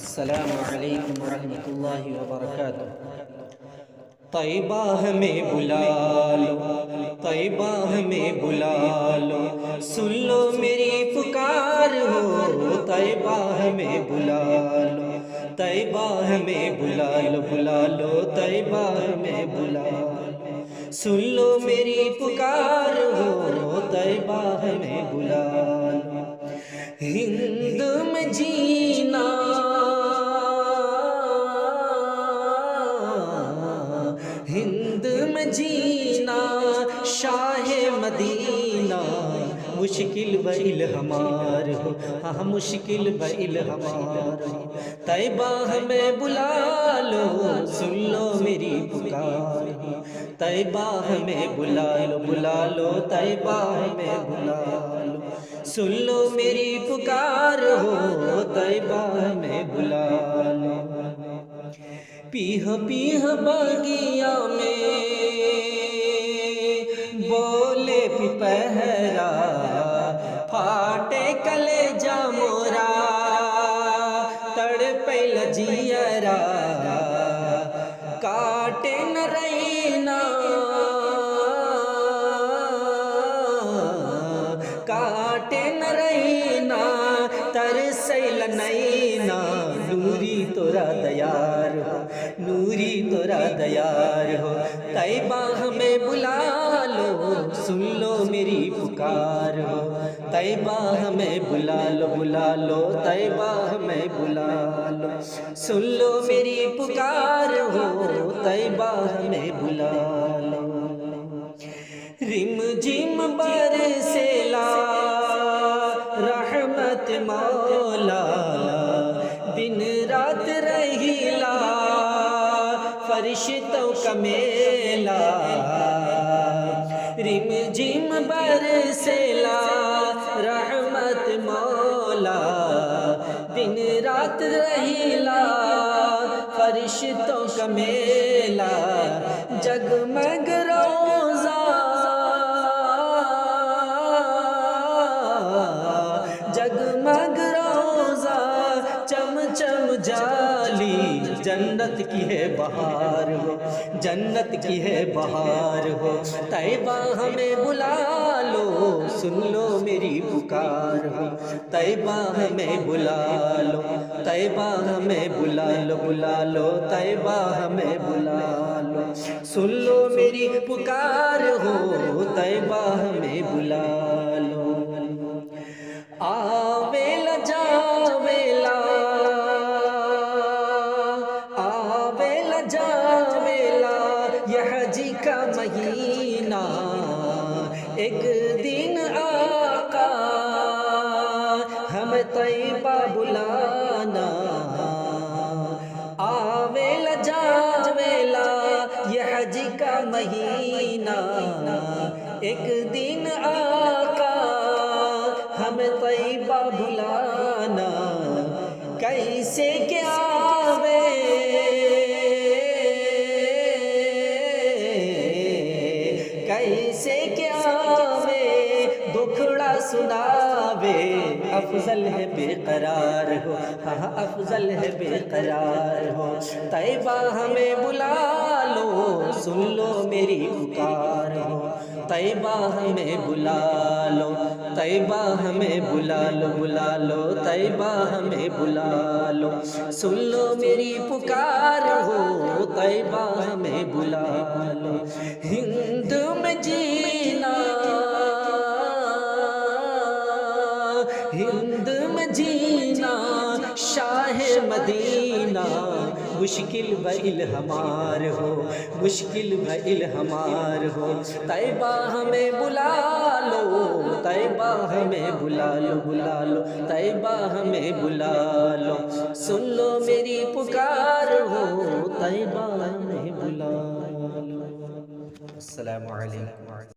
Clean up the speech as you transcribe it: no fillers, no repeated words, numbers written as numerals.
السلام علیکم ورحمۃ اللہ وبرکاتہ۔ طیبہ ہمیں بلا لو، طیبہ ہمیں بلا لو، سن لو میری پکار ہو، طیبہ ہمیں بلا لو، طیبہ ہمیں بلا لو، بلا لو طیبہ ہمیں بلا لو، سن لو میری پکار ہو، طیبہ ہمیں بلا لو۔ ہند میں جینا ہند میں جینا شاہ مدینہ مشکل بھئل ہمار ہو، ہاں مشکل بھئل ہمار ہو، طیبہ ہمیں بلا لو، سن لو میری پکار ہو، طیبہ ہمیں بلا لو، بلا لو طیبہ ہمیں بلا لو، سن لو میری پکار ہو، طیبہ ہمیں بلا لو۔ پیہ پیہ باغیہ میں بولے پپہرا، پھاٹے کلیجہ مورا، تڑپے لجیرا، کاٹے نہ رینا، کاٹے نہ رینا، ترسیل نینا، نوری تورا دیار ہو، نوری تورا دیار ہو، طیبہ ہمیں بلا لو، سن لو میری پکار ہو، طیبہ ہمیں بلا لو، بلا لو طیبہ ہمیں بلا لو، سن لو میری پکار ہو، طیبہ ہمیں بلا لو۔ رم جم برسلا رحمت مولا، دن رات رہیلا فرشتوں کا میلہ، رم جم برسلا رحمت مولا، دن رات رہیلا فرشتوں کا میلہ، جگمگ روزہ جگمگ روزہ، چم چم جالی، جنت کی ہے بہار ہو، جنت کی ہے بہار ہو، طیبہ ہمیں بلا لو، سن لو میری پکار ہو، طیبہ ہمیں بلا لو، طیبہ ہمیں بلا لو، بلا لو طیبہ ہمیں بلا لو، سن لو میری پکار ہو، طیبہ ہمیں بلا لو۔ آویلا جاویلا آویلا جاویلا، یہ حجی کا مہینہ، ایک دن آقا ہمیں طیبہ بلانا، آویلا جاویلا یہ حجی کا مہینہ، ایک دن آقا ہمیں طیبہ بلانا، کیسے کیا آوے کیسے کیا آوے، دکھڑا سناوے، افضل ہے بے قرار ہو، ہاں افضل ہے بے قرار ہو، طیبہ ہمیں بلا لو، سن لو میری پکار ہو، طیبہ ہمیں بلا لو، طیبہ ہمیں بلا لو، بلا لو طیبہ ہمیں بلا لو، سن لو میری پکار ہو، طیبہ ہمیں بلا لو۔ ہند میں جینا ہند میں جینا شاہ مدینہ، مشکل بھئل ہمار ہو، مشکل بھئل ہمار ہو، طیبہ ہمیں بلا لو، طیبہ ہمیں بلا لو، بلا لو طیبہ ہمیں بلا لو، سن لو میری پکار ہو، طیبہ ہمیں بلا لو۔ السلام علیکم۔